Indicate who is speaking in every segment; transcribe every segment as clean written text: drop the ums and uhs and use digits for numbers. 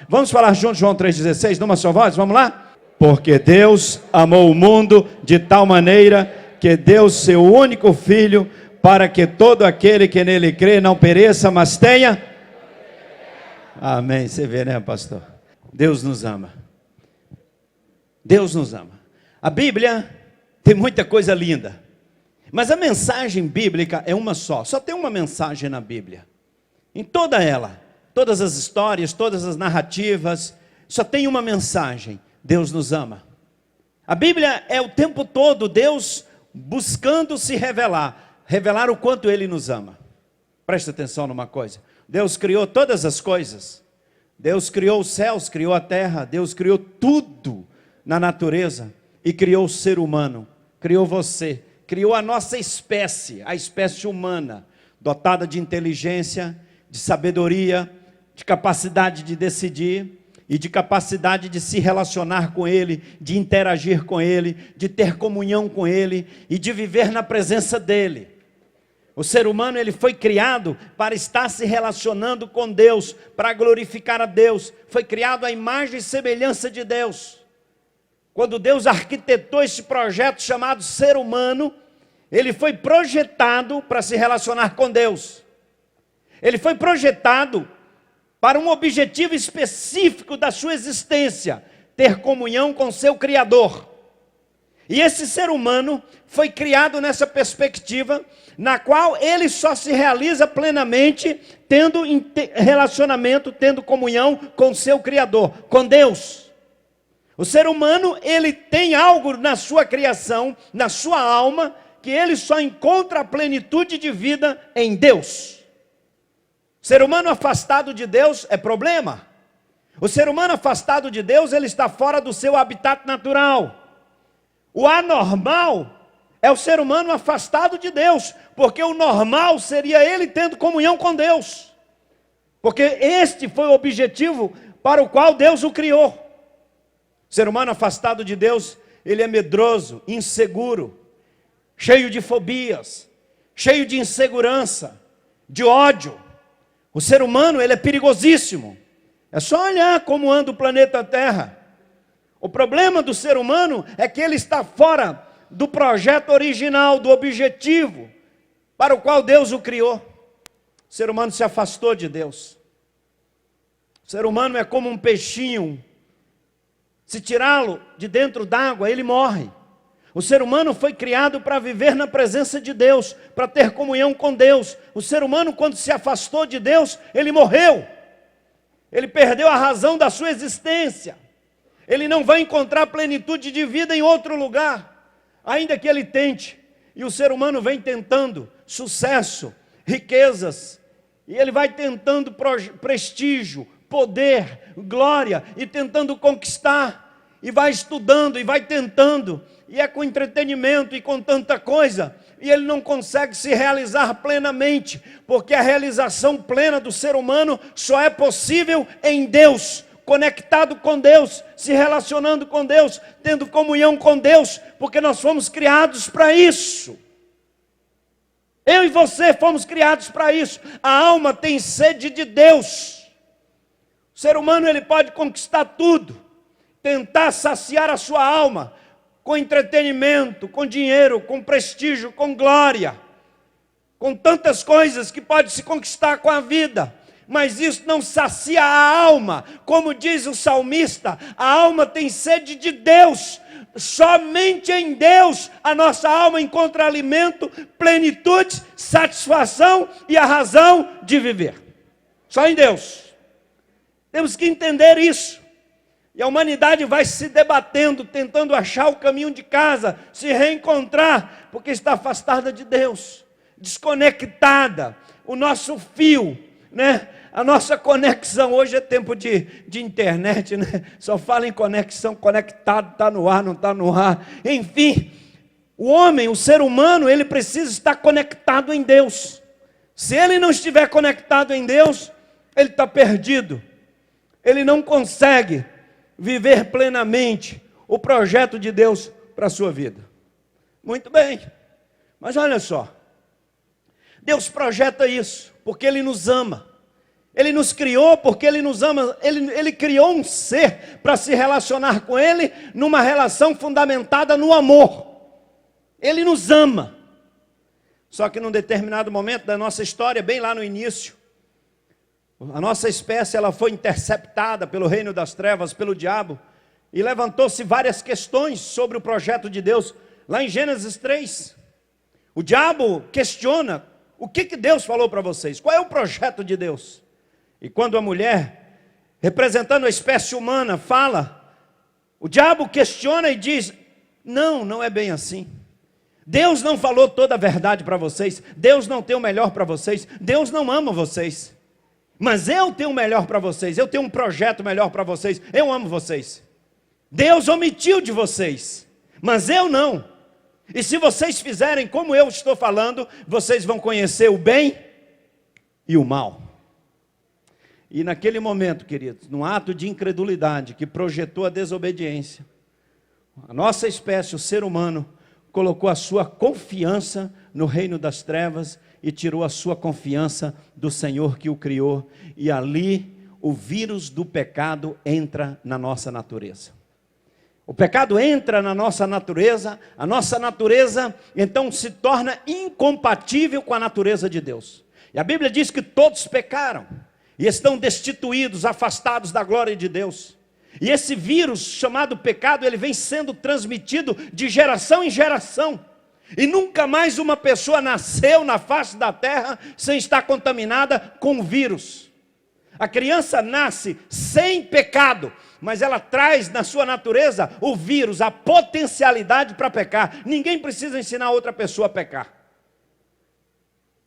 Speaker 1: Vamos falar juntos João 3,16, numa só voz, vamos lá? Porque Deus amou o mundo de tal maneira que deu seu único Filho, para que todo aquele que nele crê não pereça, mas tenha... Amém, você vê, né, pastor? Deus nos ama. Deus nos ama. A Bíblia tem muita coisa linda, mas a mensagem bíblica é uma só tem uma mensagem na Bíblia. Em toda ela, todas as histórias, todas as narrativas, só tem uma mensagem: Deus nos ama. A Bíblia é o tempo todo Deus buscando se revelar o quanto Ele nos ama. Presta atenção numa coisa: Deus criou todas as coisas. Deus criou os céus, criou a terra, Deus criou tudo na natureza e criou o ser humano, criou você, criou a nossa espécie, a espécie humana, dotada de inteligência, de sabedoria, de capacidade de decidir e de capacidade de se relacionar com Ele, de interagir com Ele, de ter comunhão com Ele e de viver na presença dEle. O ser humano, ele foi criado para estar se relacionando com Deus, para glorificar a Deus. Foi criado à imagem e semelhança de Deus. Quando Deus arquitetou esse projeto chamado ser humano, ele foi projetado para se relacionar com Deus. Ele foi projetado para um objetivo específico da sua existência: ter comunhão com seu Criador. E esse ser humano foi criado nessa perspectiva, na qual ele só se realiza plenamente tendo relacionamento, tendo comunhão com seu Criador, com Deus. O ser humano, ele tem algo na sua criação, na sua alma, que ele só encontra a plenitude de vida em Deus. O ser humano afastado de Deus é problema. O ser humano afastado de Deus, ele está fora do seu habitat natural. O anormal é o ser humano afastado de Deus, porque o normal seria ele tendo comunhão com Deus, porque este foi o objetivo para o qual Deus o criou. O ser humano afastado de Deus, ele é medroso, inseguro, cheio de fobias, cheio de insegurança, de ódio. O ser humano, ele é perigosíssimo. É só olhar como anda o planeta Terra. O problema do ser humano é que ele está fora do projeto original, do objetivo para o qual Deus o criou. O ser humano se afastou de Deus. O ser humano é como um peixinho. Se tirá-lo de dentro d'água, ele morre. O ser humano foi criado para viver na presença de Deus, para ter comunhão com Deus. O ser humano, quando se afastou de Deus, ele morreu. Ele perdeu a razão da sua existência. Ele não vai encontrar plenitude de vida em outro lugar, ainda que ele tente. E o ser humano vem tentando sucesso, riquezas, e ele vai tentando prestígio, poder, glória, e tentando conquistar, e vai estudando, e vai tentando, e é com entretenimento e com tanta coisa, e ele não consegue se realizar plenamente, porque a realização plena do ser humano só é possível em Deus, conectado com Deus, se relacionando com Deus, tendo comunhão com Deus, porque nós fomos criados para isso. Eu e você fomos criados para isso. A alma tem sede de Deus. O ser humano, ele pode conquistar tudo, tentar saciar a sua alma com entretenimento, com dinheiro, com prestígio, com glória, com tantas coisas que pode se conquistar com a vida. Mas isso não sacia a alma. Como diz o salmista, a alma tem sede de Deus. Somente em Deus a nossa alma encontra alimento, plenitude, satisfação e a razão de viver. Só em Deus. Temos que entender isso. E a humanidade vai se debatendo, tentando achar o caminho de casa, se reencontrar, porque está afastada de Deus, desconectada. O nosso fio, né? A nossa conexão, hoje é tempo de internet, né? Só fala em conexão, conectado, está no ar, não está no ar. Enfim, o homem, o ser humano, ele precisa estar conectado em Deus. Se ele não estiver conectado em Deus, ele está perdido. Ele não consegue viver plenamente o projeto de Deus para a sua vida. Muito bem, mas olha só. Deus projeta isso, porque Ele nos ama. Ele nos criou porque Ele nos ama. Ele criou um ser para se relacionar com Ele numa relação fundamentada no amor. Ele nos ama. Só que num determinado momento da nossa história, bem lá no início, a nossa espécie ela foi interceptada pelo reino das trevas, pelo diabo, e levantou-se várias questões sobre o projeto de Deus. Lá em Gênesis 3, o diabo questiona: o que Deus falou para vocês? Qual é o projeto de Deus? E quando a mulher, representando a espécie humana, fala, o diabo questiona e diz: não é bem assim. Deus não falou toda a verdade para vocês. Deus não tem o melhor para vocês. Deus não ama vocês. Mas eu tenho o melhor para vocês. Eu tenho um projeto melhor para vocês. Eu amo vocês. Deus omitiu de vocês, mas eu não. E se vocês fizerem como eu estou falando, vocês vão conhecer o bem e o mal. E naquele momento, queridos, num ato de incredulidade que projetou a desobediência, a nossa espécie, o ser humano, colocou a sua confiança no reino das trevas e tirou a sua confiança do Senhor que o criou. E ali o vírus do pecado entra na nossa natureza. O pecado entra na nossa natureza, a nossa natureza então se torna incompatível com a natureza de Deus. E a Bíblia diz que todos pecaram e estão destituídos, afastados da glória de Deus. E esse vírus chamado pecado, ele vem sendo transmitido de geração em geração. E nunca mais uma pessoa nasceu na face da terra sem estar contaminada com o vírus. A criança nasce sem pecado, mas ela traz na sua natureza o vírus, a potencialidade para pecar. Ninguém precisa ensinar outra pessoa a pecar.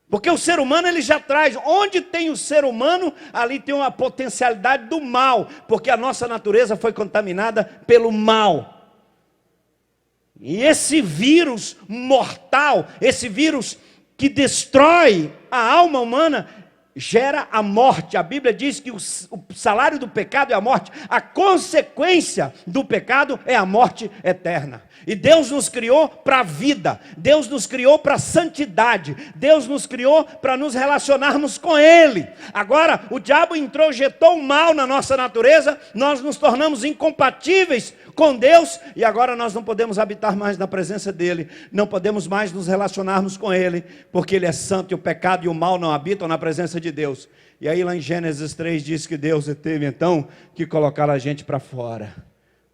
Speaker 1: Porque o ser humano ele já traz, onde tem o ser humano, ali tem uma potencialidade do mal, porque a nossa natureza foi contaminada pelo mal. E esse vírus mortal, esse vírus que destrói a alma humana, gera a morte. A Bíblia diz que o salário do pecado é a morte, a consequência do pecado é a morte eterna. E Deus nos criou para a vida, Deus nos criou para a santidade, Deus nos criou para nos relacionarmos com Ele. Agora o diabo introjetou o mal na nossa natureza, nós nos tornamos incompatíveis com Deus, e agora nós não podemos habitar mais na presença dEle, não podemos mais nos relacionarmos com Ele, porque Ele é santo e o pecado e o mal não habitam na presença de Deus. E aí lá em Gênesis 3 diz que Deus teve então que colocar a gente para fora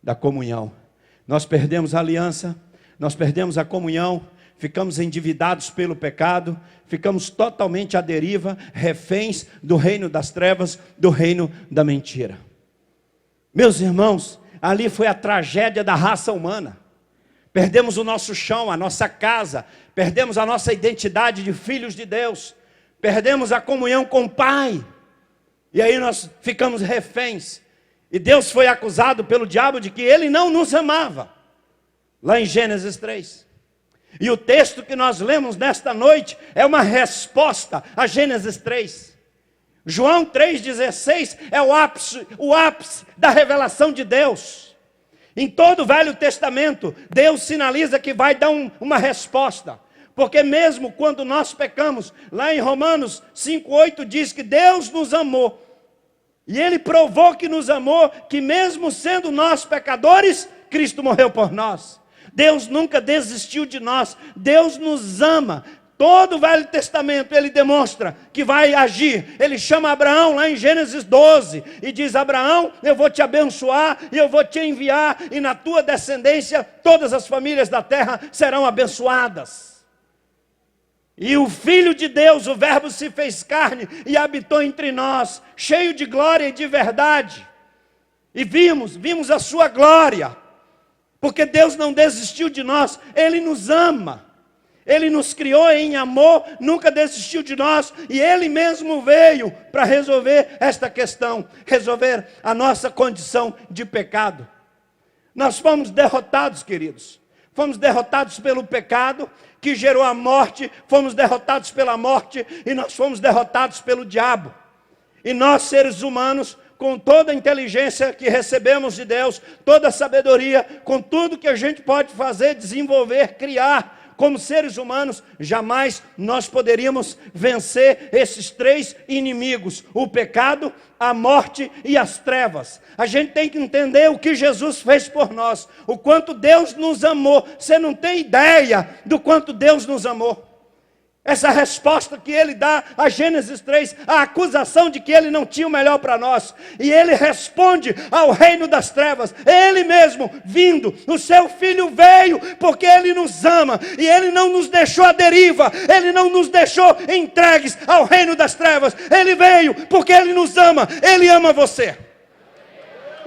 Speaker 1: da comunhão. Nós perdemos a aliança, nós perdemos a comunhão, ficamos endividados pelo pecado, ficamos totalmente à deriva, reféns do reino das trevas, do reino da mentira. Meus irmãos, ali foi a tragédia da raça humana. Perdemos o nosso chão, a nossa casa, perdemos a nossa identidade de filhos de Deus, perdemos a comunhão com o Pai, e aí nós ficamos reféns. E Deus foi acusado pelo diabo de que Ele não nos amava, lá em Gênesis 3. E o texto que nós lemos nesta noite é uma resposta a Gênesis 3. João 3,16 é o ápice da revelação de Deus. Em todo o Velho Testamento, Deus sinaliza que vai dar uma resposta. Porque mesmo quando nós pecamos, lá em Romanos 5,8 diz que Deus nos amou. E Ele provou que nos amou, que mesmo sendo nós pecadores, Cristo morreu por nós. Deus nunca desistiu de nós, Deus nos ama. Todo o Velho Testamento Ele demonstra que vai agir. Ele chama Abraão lá em Gênesis 12 e diz: Abraão, eu vou te abençoar e eu vou te enviar, e na tua descendência todas as famílias da terra serão abençoadas. E o Filho de Deus, o Verbo, se fez carne e habitou entre nós, cheio de glória e de verdade. E vimos a sua glória, porque Deus não desistiu de nós, Ele nos ama. Ele nos criou em amor, nunca desistiu de nós, e Ele mesmo veio para resolver esta questão, resolver a nossa condição de pecado. Nós fomos derrotados, queridos. Fomos derrotados pelo pecado que gerou a morte, fomos derrotados pela morte e nós fomos derrotados pelo diabo. E nós, seres humanos, com toda a inteligência que recebemos de Deus, toda a sabedoria, com tudo que a gente pode fazer, desenvolver, criar, como seres humanos, jamais nós poderíamos vencer esses 3 inimigos: o pecado, a morte e as trevas. A gente tem que entender o que Jesus fez por nós, o quanto Deus nos amou. Você não tem ideia do quanto Deus nos amou. Essa resposta que ele dá a Gênesis 3, a acusação de que ele não tinha o melhor para nós. E ele responde ao reino das trevas, ele mesmo vindo. O seu filho veio porque ele nos ama. E ele não nos deixou à deriva, ele não nos deixou entregues ao reino das trevas. Ele veio porque ele nos ama, ele ama você.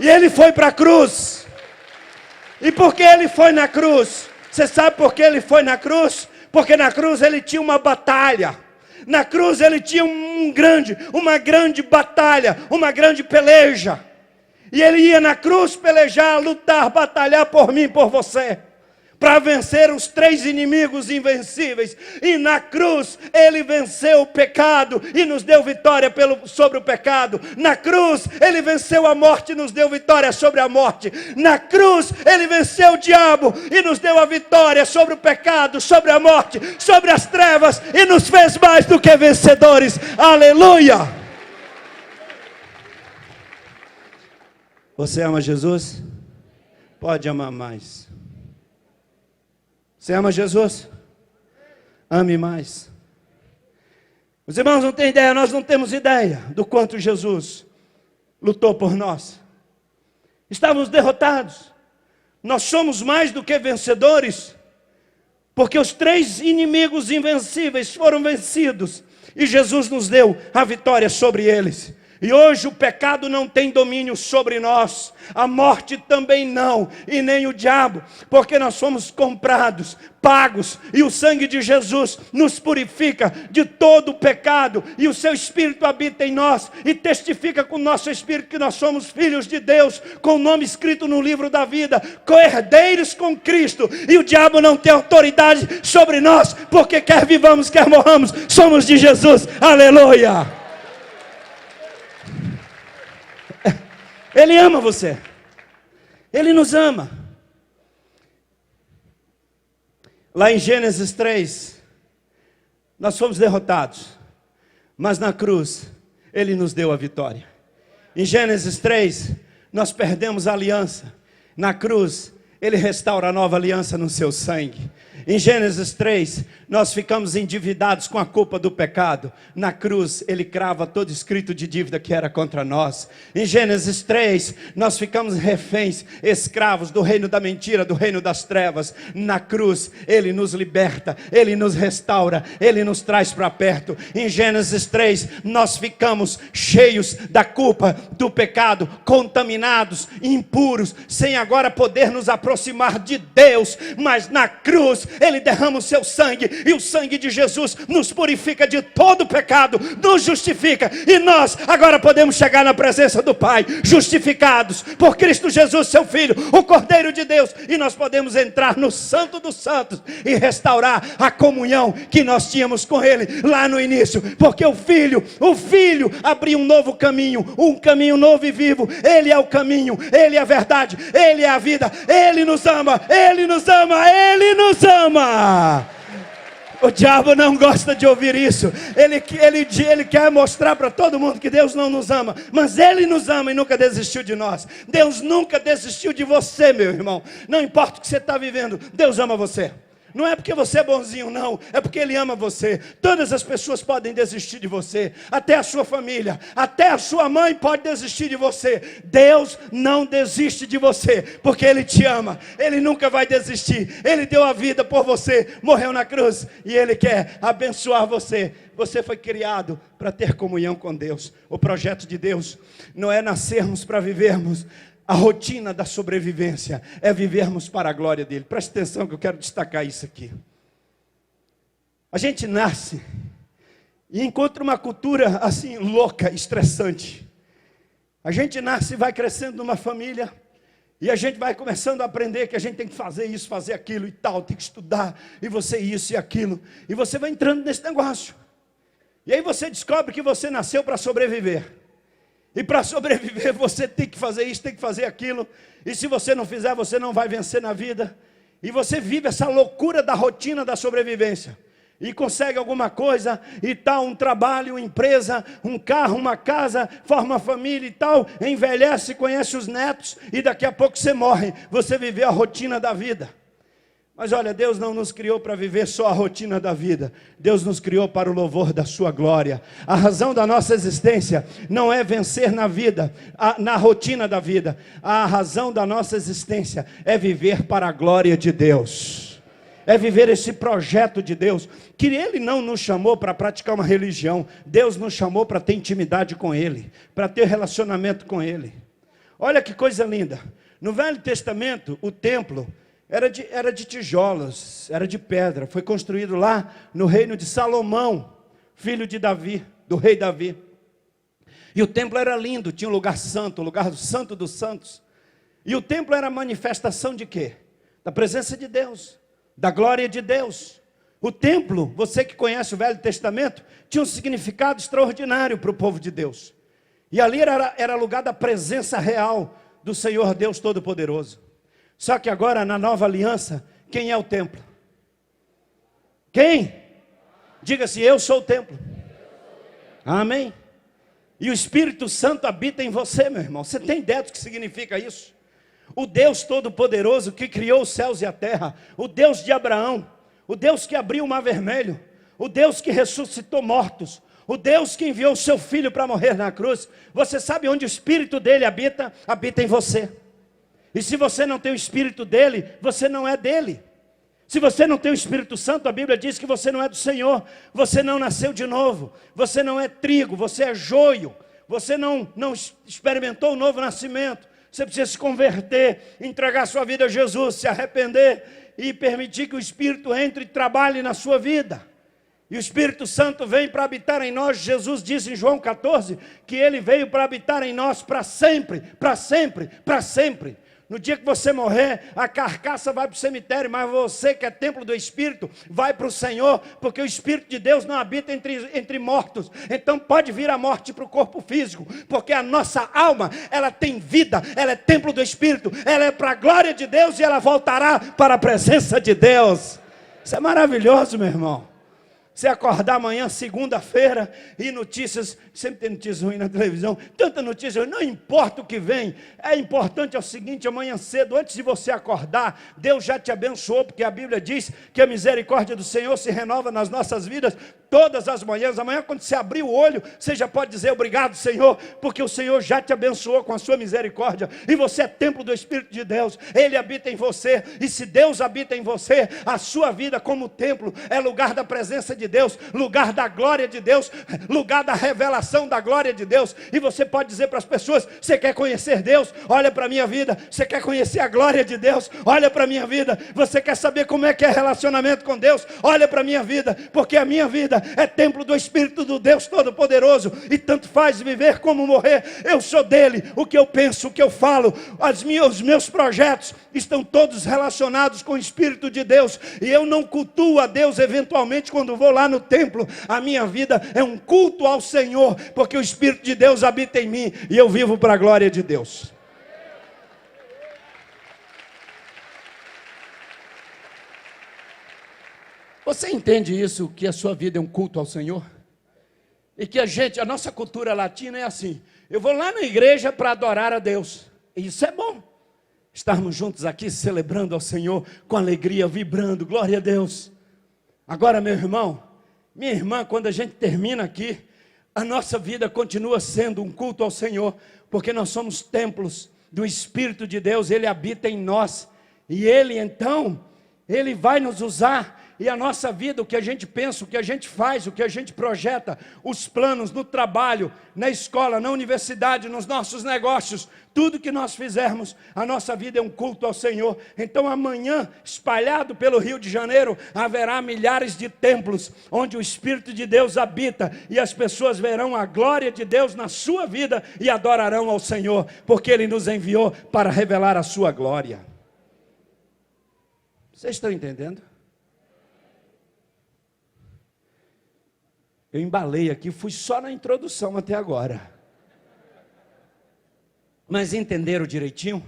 Speaker 1: E ele foi para a cruz. E por que ele foi na cruz? Você sabe por que ele foi na cruz? Porque na cruz ele tinha uma batalha. Na cruz ele tinha uma grande batalha, uma grande peleja. E ele ia na cruz pelejar, lutar, batalhar por mim e por você, para vencer os 3 inimigos invencíveis. E na cruz ele venceu o pecado e nos deu vitória sobre o pecado. Na cruz ele venceu a morte e nos deu vitória sobre a morte. Na cruz ele venceu o diabo e nos deu a vitória sobre o pecado, sobre a morte, sobre as trevas, e nos fez mais do que vencedores. Aleluia! Você ama Jesus? Pode amar mais. Você ama Jesus? Ame mais. Os irmãos não têm ideia, nós não temos ideia do quanto Jesus lutou por nós. Estávamos derrotados. Nós somos mais do que vencedores, porque os 3 inimigos invencíveis foram vencidos e Jesus nos deu a vitória sobre eles. E hoje o pecado não tem domínio sobre nós, a morte também não, e nem o diabo, porque nós fomos comprados, pagos, e o sangue de Jesus nos purifica de todo o pecado, e o seu Espírito habita em nós, e testifica com o nosso Espírito que nós somos filhos de Deus, com o nome escrito no livro da vida, co-herdeiros com Cristo, e o diabo não tem autoridade sobre nós, porque quer vivamos, quer morramos, somos de Jesus, aleluia! Ele ama você. Ele nos ama. Lá em Gênesis 3, nós fomos derrotados, mas na cruz Ele nos deu a vitória. Em Gênesis 3, nós perdemos a aliança. Na cruz, Ele restaura a nova aliança no seu sangue. Em Gênesis 3, nós ficamos endividados com a culpa do pecado. Na cruz, Ele crava todo escrito de dívida que era contra nós. Em Gênesis 3, nós ficamos reféns, escravos do reino da mentira, do reino das trevas. Na cruz, Ele nos liberta, Ele nos restaura, Ele nos traz para perto. Em Gênesis 3, nós ficamos cheios da culpa do pecado, contaminados, impuros, sem agora poder nos aproximar de Deus. Mas na cruz, Ele derrama o seu sangue, e o sangue de Jesus nos purifica de todo o pecado, nos justifica, e nós agora podemos chegar na presença do Pai, justificados por Cristo Jesus, seu Filho, o Cordeiro de Deus, e nós podemos entrar no Santo dos Santos e restaurar a comunhão que nós tínhamos com Ele lá no início, porque o Filho abriu um novo caminho, um caminho novo e vivo. Ele é o caminho, Ele é a verdade, Ele é a vida, Ele nos ama, Ele nos ama, Ele nos ama. O diabo não gosta de ouvir isso. Ele quer mostrar para todo mundo que Deus não nos ama, mas Ele nos ama e nunca desistiu de nós. Deus nunca desistiu de você, meu irmão. Não importa o que você está vivendo, Deus ama você. Não é porque você é bonzinho, não. É porque Ele ama você. Todas as pessoas podem desistir de você. Até a sua família. Até a sua mãe pode desistir de você. Deus não desiste de você, porque Ele te ama. Ele nunca vai desistir. Ele deu a vida por você. Morreu na cruz. E Ele quer abençoar você. Você foi criado para ter comunhão com Deus. O projeto de Deus não é nascermos para vivermos a rotina da sobrevivência, é vivermos para a glória dEle. Preste atenção que eu quero destacar isso aqui. A gente nasce e encontra uma cultura assim louca, estressante. A gente nasce e vai crescendo numa família, e a gente vai começando a aprender que a gente tem que fazer isso, fazer aquilo e tal, tem que estudar, e você isso e aquilo, e você vai entrando nesse negócio. E aí você descobre que você nasceu para sobreviver. E para sobreviver você tem que fazer isso, tem que fazer aquilo. E se você não fizer, você não vai vencer na vida. e você vive essa loucura da rotina da sobrevivência, e consegue alguma coisa, e tal, um trabalho, uma empresa, um carro, uma casa, forma família e tal, envelhece, conhece os netos, e daqui a pouco você morre, você viveu a rotina da vida. Mas olha, Deus não nos criou para viver só a rotina da vida. Deus nos criou para o louvor da sua glória. A razão da nossa existência não é vencer na vida, na rotina da vida. A razão da nossa existência é viver para a glória de Deus. É viver esse projeto de Deus, que Ele não nos chamou para praticar uma religião. Deus nos chamou para ter intimidade com Ele, para ter relacionamento com Ele. Olha que coisa linda. No Velho Testamento, o templo era de tijolos, era de pedra. Foi construído lá no reino de Salomão, filho de Davi, do rei Davi. E o templo era lindo, tinha um lugar santo, o lugar do santo dos santos. E o templo era a manifestação de quê? Da presença de Deus, da glória de Deus. O templo, você que conhece o Velho Testamento, tinha um significado extraordinário para o povo de Deus. E ali era lugar da presença real do Senhor Deus Todo-Poderoso. Só que agora, na nova aliança, quem é o templo? Quem? Diga-se, eu sou o templo. Amém? E o Espírito Santo habita em você, meu irmão. Você tem ideia do que significa isso? O Deus Todo-Poderoso que criou os céus e a terra, o Deus de Abraão, o Deus que abriu o mar vermelho, o Deus que ressuscitou mortos, o Deus que enviou o seu filho para morrer na cruz. Você sabe onde o Espírito dele habita? Habita em você. E se você não tem o Espírito dele, você não é dele. Se você não tem o Espírito Santo, a Bíblia diz que você não é do Senhor. Você não nasceu de novo. Você não é trigo, você é joio. Você não experimentou o novo nascimento. Você precisa se converter, entregar sua vida a Jesus, se arrepender e permitir que o Espírito entre e trabalhe na sua vida. E o Espírito Santo vem para habitar em nós. Jesus disse em João 14 que ele veio para habitar em nós para sempre, para sempre, para sempre. No dia que você morrer, a carcaça vai para o cemitério, mas você que é templo do Espírito, vai para o Senhor, porque o Espírito de Deus não habita entre mortos. Então pode vir a morte para o corpo físico, porque a nossa alma, ela tem vida, ela é templo do Espírito, ela é para a glória de Deus e ela voltará para a presença de Deus. Isso é maravilhoso, meu irmão. Você acordar amanhã, segunda-feira, e notícias, sempre tem notícias ruins na televisão, tanta notícia ruim, não importa o que vem, é importante é o seguinte, amanhã cedo, antes de você acordar, Deus já te abençoou, porque a Bíblia diz que a misericórdia do Senhor se renova nas nossas vidas, todas as manhãs. Amanhã quando você abrir o olho, você já pode dizer obrigado, Senhor, porque o Senhor já te abençoou com a sua misericórdia, e você é templo do Espírito de Deus, Ele habita em você, e se Deus habita em você, a sua vida como templo, é lugar da presença de Deus, lugar da glória de Deus, lugar da revelação da glória de Deus. E você pode dizer para as pessoas, você quer conhecer Deus? Olha para a minha vida. Você quer conhecer a glória de Deus? Olha para a minha vida. Você quer saber como é que é relacionamento com Deus? Olha para a minha vida, porque a minha vida é templo do Espírito do Deus Todo-Poderoso, e tanto faz viver como morrer, eu sou dele. O que eu penso, o que eu falo, os meus projetos estão todos relacionados com o Espírito de Deus, e eu não cultuo a Deus eventualmente quando vou lá no templo. A minha vida é um culto ao Senhor, porque o Espírito de Deus habita em mim, e eu vivo para a glória de Deus. Você entende isso, que a sua vida é um culto ao Senhor? E que a nossa cultura latina é assim, eu vou lá na igreja para adorar a Deus, e isso é bom, estarmos juntos aqui celebrando ao Senhor, com alegria, vibrando, glória a Deus. Agora, meu irmão, minha irmã, quando a gente termina aqui, a nossa vida continua sendo um culto ao Senhor, porque nós somos templos do Espírito de Deus, Ele habita em nós, e Ele então, Ele vai nos usar. E a nossa vida, o que a gente pensa, o que a gente faz, o que a gente projeta, os planos no trabalho, na escola, na universidade, nos nossos negócios, tudo que nós fizermos, a nossa vida é um culto ao Senhor. Então amanhã, espalhado pelo Rio de Janeiro, haverá milhares de templos, onde o Espírito de Deus habita, e as pessoas verão a glória de Deus na sua vida, e adorarão ao Senhor, porque Ele nos enviou para revelar a sua glória. Vocês estão entendendo? Eu embalei aqui, fui só na introdução até agora. Mas entenderam direitinho?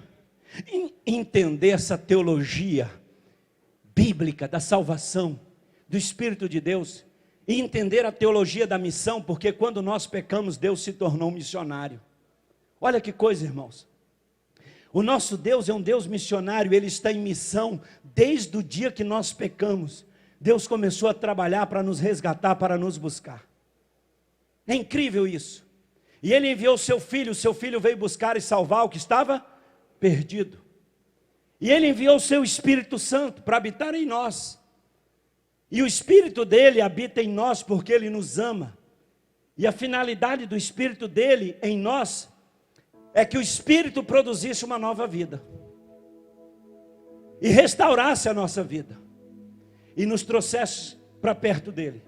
Speaker 1: Entender essa teologia bíblica da salvação, do Espírito de Deus, e entender a teologia da missão, porque quando nós pecamos, Deus se tornou um missionário. Olha que coisa, irmãos. O nosso Deus é um Deus missionário, Ele está em missão desde o dia que nós pecamos. Deus começou a trabalhar para nos resgatar, para nos buscar. É incrível isso. E Ele enviou o seu filho veio buscar e salvar o que estava perdido. E Ele enviou o seu Espírito Santo para habitar em nós. E o Espírito dele habita em nós porque Ele nos ama. E a finalidade do Espírito dele em nós é que o Espírito produzisse uma nova vida. E restaurasse a nossa vida. E nos trouxesse para perto dele.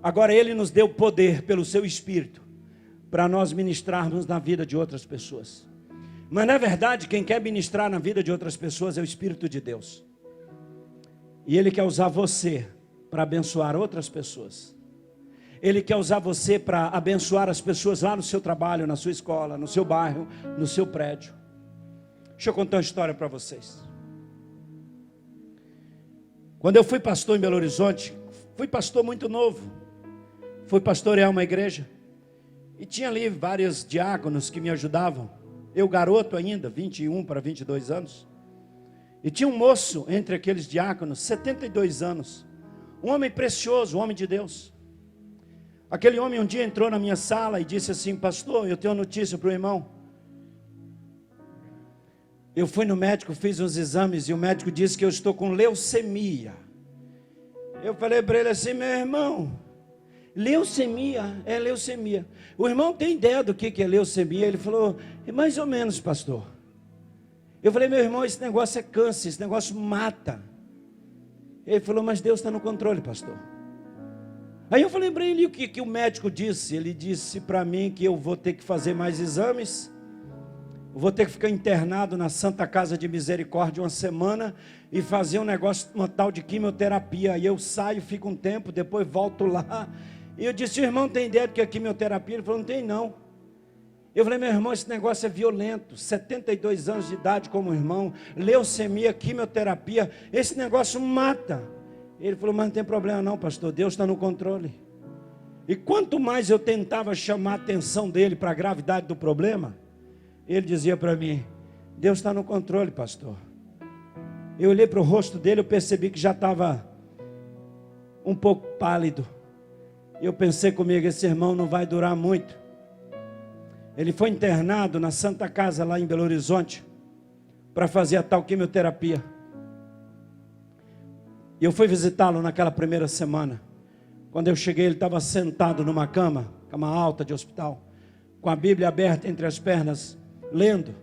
Speaker 1: Agora Ele nos deu poder pelo seu Espírito para nós ministrarmos na vida de outras pessoas. Mas na verdade quem quer ministrar na vida de outras pessoas é o Espírito de Deus. E Ele quer usar você para abençoar outras pessoas. Ele quer usar você para abençoar as pessoas lá no seu trabalho, na sua escola, no seu bairro, no seu prédio. Deixa eu contar uma história para vocês. Quando eu fui pastor em Belo Horizonte, fui pastor muito novo. Fui pastorear uma igreja. E tinha ali vários diáconos que me ajudavam. Eu garoto ainda, 21 para 22 anos. E tinha um moço entre aqueles diáconos, 72 anos. Um homem precioso, um homem de Deus. Aquele homem um dia entrou na minha sala e disse assim: pastor, eu tenho uma notícia para o irmão. Eu fui no médico, fiz uns exames e o médico disse que eu estou com leucemia. Eu falei para ele assim: meu irmão, leucemia é leucemia. O irmão tem ideia do que é leucemia? Ele falou: é mais ou menos, pastor. Eu falei: meu irmão, esse negócio é câncer, esse negócio mata. Ele falou: mas Deus está no controle, pastor. Aí eu falei para ele o que o médico disse. Ele disse para mim que eu vou ter que fazer mais exames, vou ter que ficar internado na Santa Casa de Misericórdia uma semana e fazer um negócio, uma tal de quimioterapia. Aí eu saio, fico um tempo, depois volto lá. E eu disse: o irmão tem ideia do que é quimioterapia? Ele falou: não tem não. Eu falei: meu irmão, esse negócio é violento. 72 anos de idade como irmão, leucemia, quimioterapia, esse negócio mata. Ele falou: mas não tem problema não, pastor, Deus está no controle. E quanto mais eu tentava chamar a atenção dele para a gravidade do problema, ele dizia para mim: Deus está no controle, pastor. Eu olhei para o rosto dele, eu percebi que já estava um pouco pálido. Eu pensei comigo: esse irmão não vai durar muito. Ele foi internado na Santa Casa lá em Belo Horizonte para fazer a tal quimioterapia. E eu fui visitá-lo naquela primeira semana. Quando eu cheguei, ele estava sentado numa cama alta de hospital, com a Bíblia aberta entre as pernas, lendo.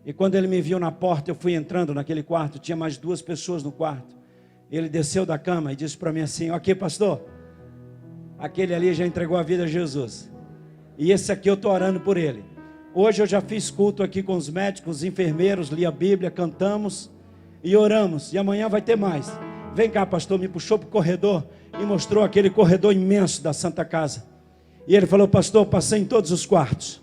Speaker 1: E quando ele me viu na porta, eu fui entrando naquele quarto, tinha mais 2 pessoas no quarto. Ele desceu da cama e disse para mim assim: ok, pastor, aquele ali já entregou a vida a Jesus. E esse aqui eu estou orando por ele. Hoje eu já fiz culto aqui com os médicos, os enfermeiros, li a Bíblia, cantamos e oramos. E amanhã vai ter mais. Vem cá, pastor. Me puxou para o corredor e mostrou aquele corredor imenso da Santa Casa. E ele falou: pastor, passei em todos os quartos.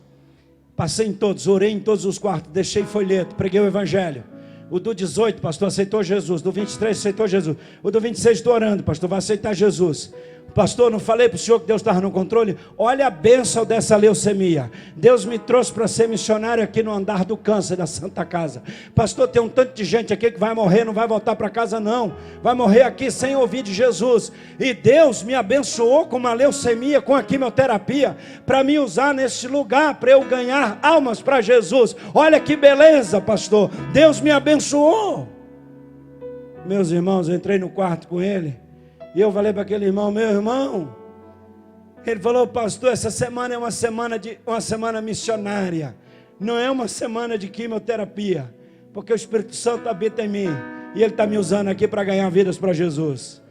Speaker 1: Passei em todos, orei em todos os quartos, deixei folheto, preguei o evangelho. O do 18, pastor, aceitou Jesus. Do 23, aceitou Jesus. O do 26, estou orando, pastor, vai aceitar Jesus. Pastor, não falei para o senhor que Deus estava no controle? Olha a bênção dessa leucemia. Deus me trouxe para ser missionário aqui no andar do câncer da Santa Casa. Pastor, tem um tanto de gente aqui que vai morrer, não vai voltar para casa não. Vai morrer aqui sem ouvir de Jesus. E Deus me abençoou com uma leucemia, com a quimioterapia, para me usar nesse lugar, para eu ganhar almas para Jesus. Olha que beleza, pastor. Deus me abençoou. Meus irmãos, eu entrei no quarto com ele. E eu falei para aquele irmão: meu irmão, ele falou: pastor, essa semana é uma semana missionária, não é uma semana de quimioterapia, porque o Espírito Santo habita em mim, e Ele está me usando aqui para ganhar vidas para Jesus.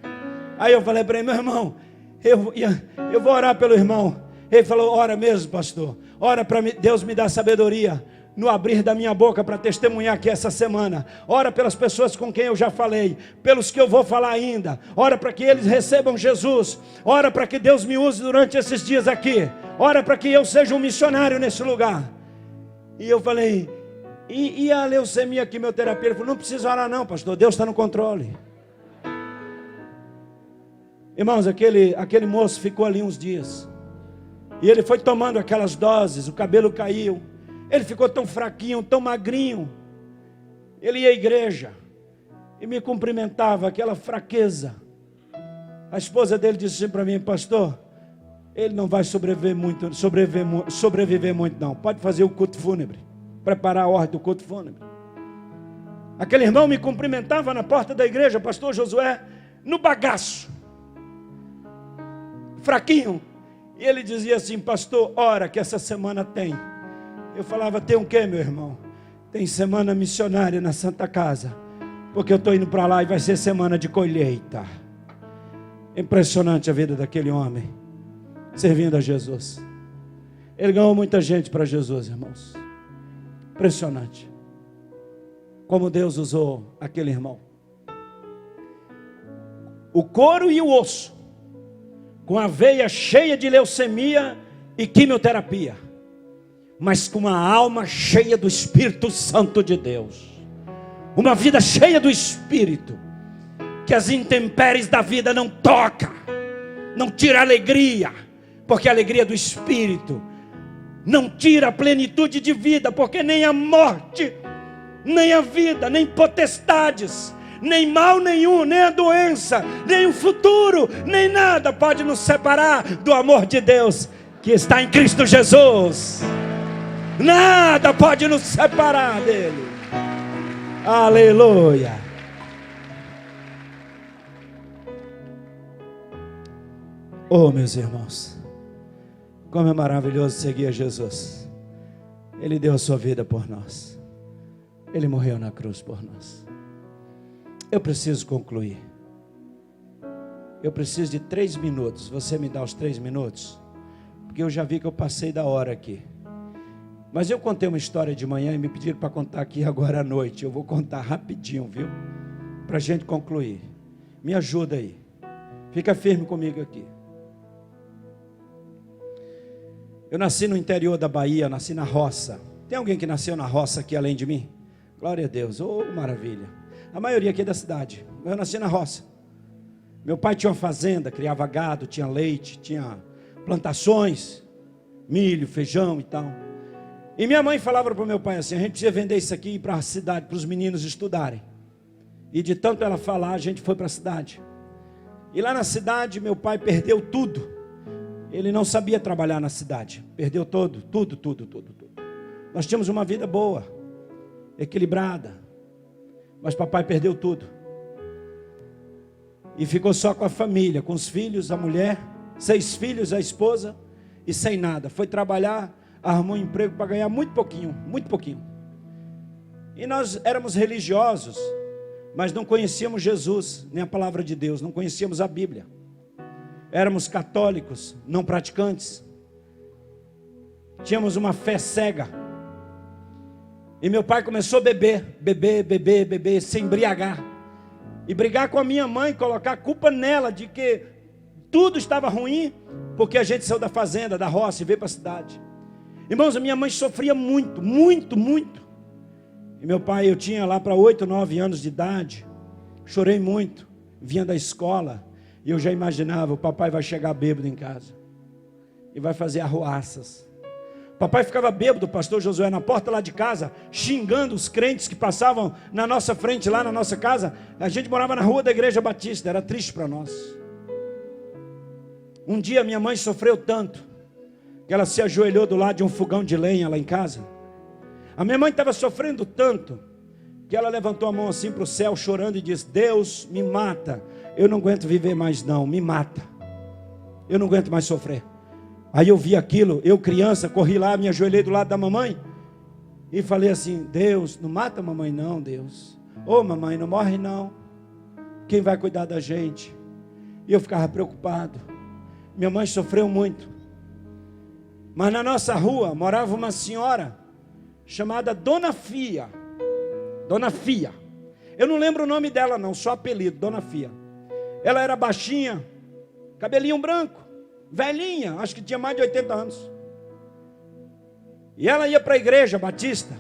Speaker 1: Aí eu falei para ele: meu irmão, eu vou orar pelo irmão. Ele falou: ora mesmo, pastor, ora para Deus me dar sabedoria no abrir da minha boca para testemunhar aqui essa semana. Ora pelas pessoas com quem eu já falei, pelos que eu vou falar ainda. Ora para que eles recebam Jesus. Ora para que Deus me use durante esses dias aqui. Ora para que eu seja um missionário nesse lugar. E eu falei: e a leucemia, quimioterapia? Ele falou: não precisa orar não, pastor, Deus está no controle. Irmãos, aquele moço ficou ali uns dias. E ele foi tomando aquelas doses, o cabelo caiu. Ele ficou tão fraquinho, tão magrinho. Ele ia à igreja e me cumprimentava, aquela fraqueza. A esposa dele disse assim para mim: pastor, ele não vai sobreviver muito não. Pode fazer o culto fúnebre, preparar a ordem do culto fúnebre. Aquele irmão me cumprimentava na porta da igreja, pastor Josué, no bagaço, fraquinho. E ele dizia assim: pastor, ora que essa semana tem. Eu falava: tem o quê, meu irmão? Tem semana missionária na Santa Casa, porque eu estou indo para lá e vai ser semana de colheita. Impressionante a vida daquele homem, servindo a Jesus. Ele ganhou muita gente para Jesus, irmãos. Impressionante como Deus usou aquele irmão. O couro e o osso, com a veia cheia de leucemia e quimioterapia, mas com uma alma cheia do Espírito Santo de Deus, uma vida cheia do Espírito, que as intempéries da vida não toca, não tira a alegria, porque a alegria do Espírito não tira a plenitude de vida, porque nem a morte, nem a vida, nem potestades, nem mal nenhum, nem a doença, nem o futuro, nem nada pode nos separar do amor de Deus que está em Cristo Jesus. Nada pode nos separar dele. Aleluia. Oh, meus irmãos, como é maravilhoso seguir a Jesus. Ele deu a sua vida por nós. Ele morreu na cruz por nós. Eu preciso concluir. Eu preciso de 3 minutos. Você me dá os 3 minutos? Porque eu já vi que eu passei da hora aqui. Mas eu contei uma história de manhã e me pediram para contar aqui agora à noite. Eu vou contar rapidinho, viu? Para a gente concluir. Me ajuda aí. Fica firme comigo aqui. Eu nasci no interior da Bahia, nasci na roça. Tem alguém que nasceu na roça aqui além de mim? Glória a Deus, oh maravilha. A maioria aqui é da cidade. Eu nasci na roça. Meu pai tinha uma fazenda, criava gado, tinha leite, tinha plantações, milho, feijão e tal. E minha mãe falava para o meu pai assim: a gente precisa vender isso aqui e ir para a cidade, para os meninos estudarem. E de tanto ela falar, a gente foi para a cidade. E lá na cidade, meu pai perdeu tudo. Ele não sabia trabalhar na cidade. Perdeu tudo. Nós tínhamos uma vida boa, equilibrada. Mas papai perdeu tudo. E ficou só com a família, com os filhos, a mulher, 6 filhos, a esposa, e sem nada. Foi trabalhar, arrumou um emprego para ganhar muito pouquinho. E nós éramos religiosos, mas não conhecíamos Jesus, nem a palavra de Deus, não conhecíamos a Bíblia. Éramos católicos, não praticantes. Tínhamos uma fé cega. E meu pai começou a beber, se embriagar. E brigar com a minha mãe, colocar a culpa nela de que tudo estava ruim, porque a gente saiu da fazenda, da roça e veio para a cidade. Irmãos, a minha mãe sofria muito. E meu pai, eu tinha lá para 8, 9 anos de idade. Chorei muito, vinha da escola. E eu já imaginava: o papai vai chegar bêbado em casa e vai fazer arruaças. Papai ficava bêbado, pastor Josué, na porta lá de casa, xingando os crentes que passavam na nossa frente, lá na nossa casa. A gente morava na rua da Igreja Batista, era triste para nós. Um dia minha mãe sofreu tanto que ela se ajoelhou do lado de um fogão de lenha lá em casa. A minha mãe estava sofrendo tanto que ela levantou a mão assim para o céu, chorando, e disse: Deus, me mata. Eu não aguento viver mais não, me mata. Eu não aguento mais sofrer. Aí eu vi aquilo, eu criança, corri lá, me ajoelhei do lado da mamãe e falei assim: Deus, não mata a mamãe não, Deus. Ô mamãe, não morre não. Quem vai cuidar da gente? E eu ficava preocupado. Minha mãe sofreu muito. Mas na nossa rua morava uma senhora chamada Dona Fia. Dona Fia. Eu não lembro o nome dela não, só apelido, Dona Fia. Ela era baixinha, cabelinho branco, velhinha, acho que tinha mais de 80 anos. E ela ia para a igreja batista.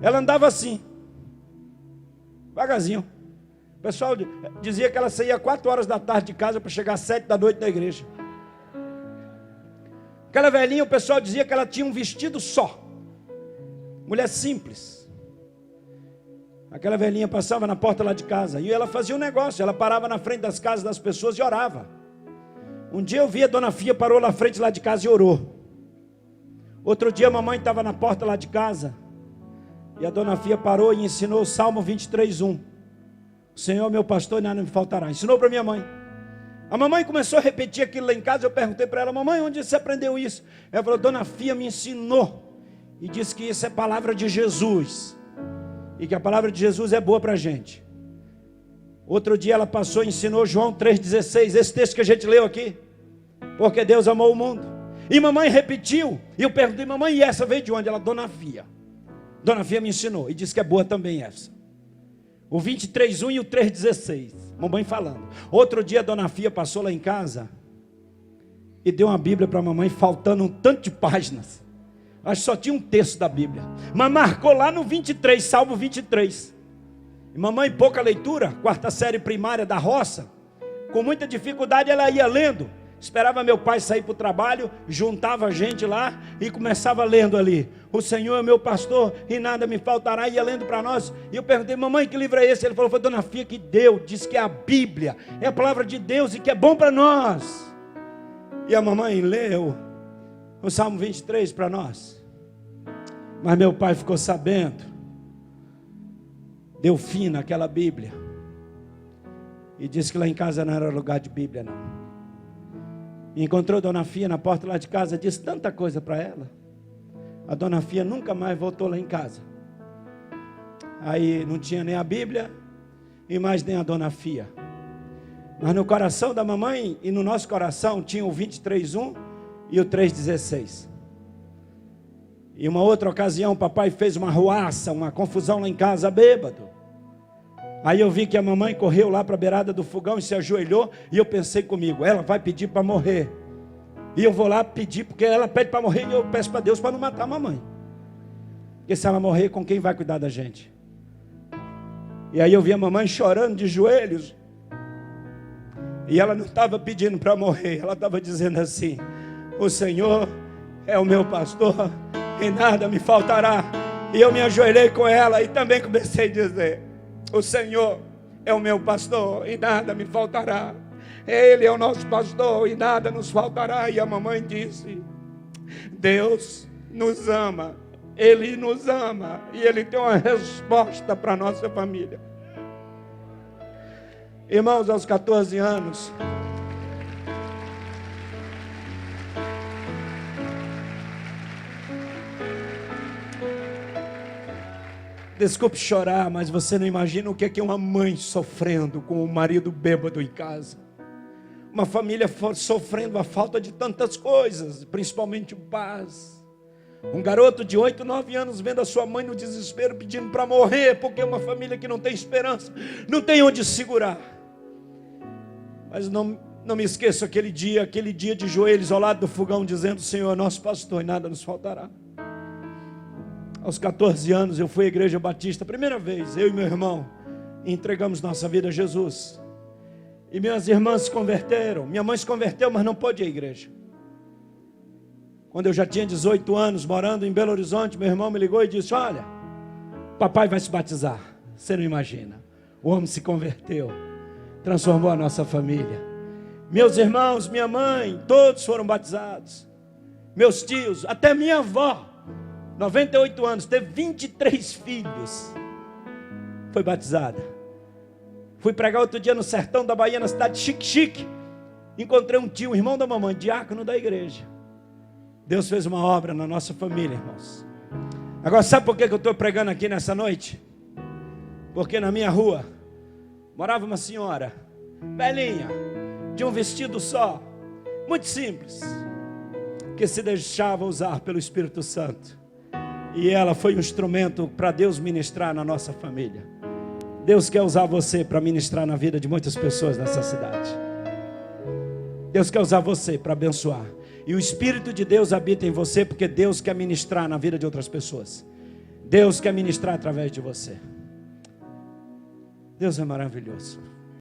Speaker 1: Ela andava assim, devagarzinho. O pessoal dizia que ela saía 4 horas da tarde de casa para chegar às 7 da noite na igreja. Aquela velhinha, o pessoal dizia que ela tinha um vestido só. Mulher simples. Aquela velhinha passava na porta lá de casa e ela fazia um negócio, ela parava na frente das casas das pessoas e orava. Um dia eu vi a dona Fia parou na frente lá de casa e orou. Outro dia a mamãe estava na porta lá de casa e a dona Fia parou e ensinou o Salmo 23:1. O Senhor é meu pastor e nada me faltará. Ensinou para minha mãe. A mamãe começou a repetir aquilo lá em casa. Eu perguntei para ela: mamãe, onde você aprendeu isso? Ela falou: dona Fia me ensinou e disse que isso é palavra de Jesus e que a palavra de Jesus é boa para a gente. Outro dia ela passou e ensinou João 3,16, esse texto que a gente leu aqui. Porque Deus amou o mundo. E mamãe repetiu. E eu perguntei: mamãe, e essa veio de onde? Ela: dona Fia. Dona Fia me ensinou e disse que é boa também essa. O 23:1 e o 3,16. Mamãe falando. Outro dia a dona Fia passou lá em casa e deu uma Bíblia para a mamãe, faltando um tanto de páginas. Acho que só tinha um texto da Bíblia. Mas marcou lá no 23, Salmo 23. E mamãe, pouca leitura, 4ª série primária da roça, com muita dificuldade ela ia lendo. Esperava meu pai sair para o trabalho, juntava a gente lá e começava lendo ali. O Senhor é meu pastor e nada me faltará. Ia lendo para nós. E eu perguntei: mamãe, que livro é esse? Ele falou: foi dona Fia que deu. Diz que é a Bíblia, é a palavra de Deus e que é bom para nós. E a mamãe leu o Salmo 23 para nós. Mas meu pai ficou sabendo, deu fim naquela Bíblia e disse que lá em casa não era lugar de Bíblia não. Encontrou a dona Fia na porta lá de casa, disse tanta coisa para ela. A dona Fia nunca mais voltou lá em casa. Aí não tinha nem a Bíblia e mais nem a dona Fia. Mas no coração da mamãe e no nosso coração tinha o 23:1 e o 3,16. E uma outra ocasião o papai fez uma ruaça, uma confusão lá em casa, bêbado. Aí eu vi que a mamãe correu lá para a beirada do fogão e se ajoelhou. E eu pensei comigo: ela vai pedir para morrer. E eu vou lá pedir, porque ela pede para morrer. E eu peço para Deus para não matar a mamãe. Porque se ela morrer, com quem vai cuidar da gente? E aí eu vi a mamãe chorando de joelhos. E ela não estava pedindo para morrer. Ela estava dizendo assim: o Senhor é o meu pastor e nada me faltará. E eu me ajoelhei com ela e também comecei a dizer: o Senhor é o meu pastor e nada me faltará. Ele é o nosso pastor e nada nos faltará. E a mamãe disse: Deus nos ama, Ele nos ama e Ele tem uma resposta para a nossa família. Irmãos, aos 14 anos, desculpe chorar, mas você não imagina o que é uma mãe sofrendo com o marido bêbado em casa. Uma família sofrendo a falta de tantas coisas, principalmente paz. Um garoto de 8, 9 anos vendo a sua mãe no desespero, pedindo para morrer, porque é uma família que não tem esperança, não tem onde segurar. Mas não me esqueço aquele dia de joelhos ao lado do fogão, dizendo: o Senhor é nosso pastor e nada nos faltará. Aos 14 anos eu fui à Igreja Batista, primeira vez, eu e meu irmão, e entregamos nossa vida a Jesus. E minhas irmãs se converteram, minha mãe se converteu, mas não pôde ir à igreja. Quando eu já tinha 18 anos, morando em Belo Horizonte, meu irmão me ligou e disse: olha, papai vai se batizar. Você não imagina. O homem se converteu, transformou a nossa família. Meus irmãos, minha mãe, todos foram batizados. Meus tios, até minha avó, 98 anos, teve 23 filhos, foi batizada. Fui pregar outro dia no sertão da Bahia, na cidade de Xique-Xique. Encontrei um tio, irmão da mamãe, diácono da igreja. Deus fez uma obra na nossa família, irmãos. Agora, sabe por que eu estou pregando aqui nessa noite? Porque na minha rua morava uma senhora, velhinha, de um vestido só, muito simples, que se deixava usar pelo Espírito Santo. E ela foi um instrumento para Deus ministrar na nossa família. Deus quer usar você para ministrar na vida de muitas pessoas nessa cidade. Deus quer usar você para abençoar. E o Espírito de Deus habita em você, porque Deus quer ministrar na vida de outras pessoas. Deus quer ministrar através de você. Deus é maravilhoso.